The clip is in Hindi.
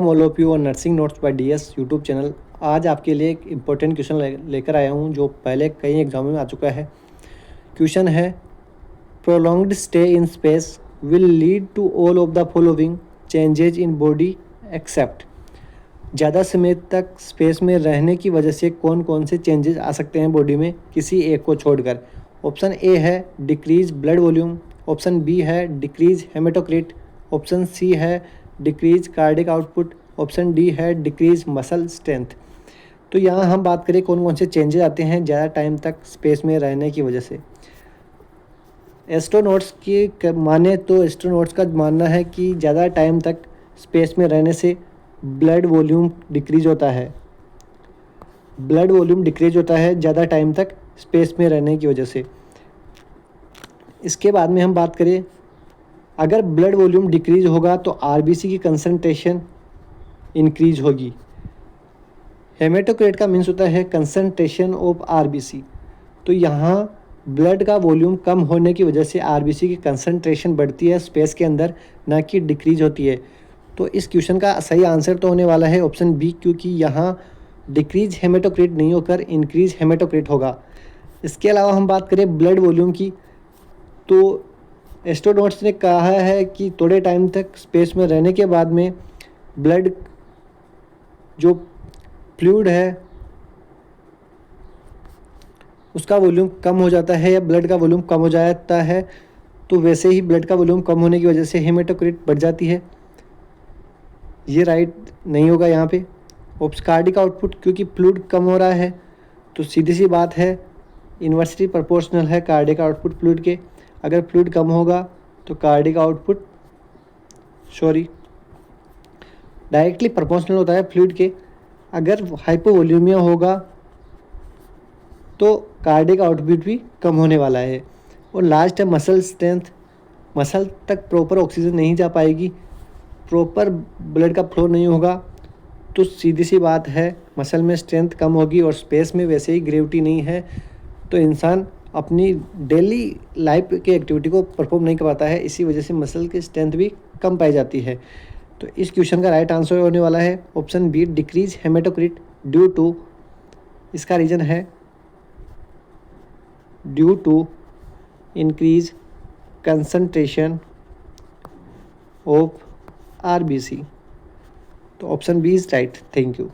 ऑल ऑफ यू और nursing notes by DS YouTube channel. आज आपके लिए एक इम्पोर्टेंट क्वेश्चन लेकर आया हूँ जो पहले कई एग्जामों में आ चुका है। क्वेश्चन है, prolonged stay in space will lead to all of the following changes in body except. ज़्यादा समय तक स्पेस में रहने की वजह से कौन कौन से चेंजेस आ सकते हैं बॉडी में, किसी एक को छोड़कर। ऑप्शन ए है decrease blood volume, option B है डिक्रीज हेमेटोक्रिट, ऑप्शन सी है decrease cardiac output, option D है डिक्रीज मसल स्ट्रेंथ। तो यहाँ हम बात करें कौन कौन से चेंजेस आते हैं ज़्यादा टाइम तक स्पेस में रहने की वजह से। एस्ट्रोनॉट्स की माने तो एस्ट्रोनॉट्स का मानना है कि ज़्यादा टाइम तक स्पेस में रहने से ब्लड वॉल्यूम डिक्रीज होता है। ब्लड वॉल्यूम डिक्रीज होता है ज़्यादा टाइम तक स्पेस में रहने की वजह से। इसके बाद में हम बात करें, अगर ब्लड वॉल्यूम डिक्रीज होगा तो आरबीसी की कंसंट्रेशन इंक्रीज होगी। हेमेटोक्रिट का मीन्स होता है कंसंट्रेशन ऑफ आरबीसी। तो यहाँ ब्लड का वॉल्यूम कम होने की वजह से आरबीसी की कंसंट्रेशन बढ़ती है स्पेस के अंदर, ना कि डिक्रीज होती है। तो इस क्वेश्चन का सही आंसर तो होने वाला है ऑप्शन बी, क्योंकि यहाँ डिक्रीज हेमेटोक्रिट नहीं होकर इंक्रीज हेमेटोक्रिट होगा। इसके अलावा हम बात करें ब्लड वॉल्यूम की, तो एस्ट्रोनॉट्स ने कहा है कि थोड़े टाइम तक स्पेस में रहने के बाद में ब्लड जो फ्लूइड है उसका वॉल्यूम कम हो जाता है या ब्लड का वॉल्यूम कम हो जाता है। तो वैसे ही ब्लड का वॉल्यूम कम होने की वजह से हेमेटोक्रिट बढ़ जाती है। ये राइट नहीं होगा यहाँ पे। कार्डिक आउटपुट, क्योंकि फ्लूइड कम हो रहा है तो सीधी सी बात है इन्वर्सली प्रोपोर्शनल है कार्डिक आउटपुट फ्लूइड के। अगर फ्लूइड कम होगा तो कार्डिक आउटपुट डायरेक्टली प्रोपोर्शनल होता है फ्लूइड के। अगर हाइपोवॉल्यूमिया होगा तो कार्डिक आउटपुट भी कम होने वाला है। और लास्ट है मसल स्ट्रेंथ। मसल तक प्रॉपर ऑक्सीजन नहीं जा पाएगी, प्रॉपर ब्लड का फ्लो नहीं होगा, तो सीधी सी बात है मसल में स्ट्रेंथ कम होगी। और स्पेस में वैसे ही ग्रेविटी नहीं है तो इंसान अपनी डेली लाइफ की एक्टिविटी को परफॉर्म नहीं कर पाता है। इसी वजह से मसल की स्ट्रेंथ भी कम पाई जाती है। तो इस क्वेश्चन का राइट आंसर होने वाला है option B, decrease haematocrit due to, इसका रीज़न है due to increase concentration of RBC. तो option B is right. Thank you.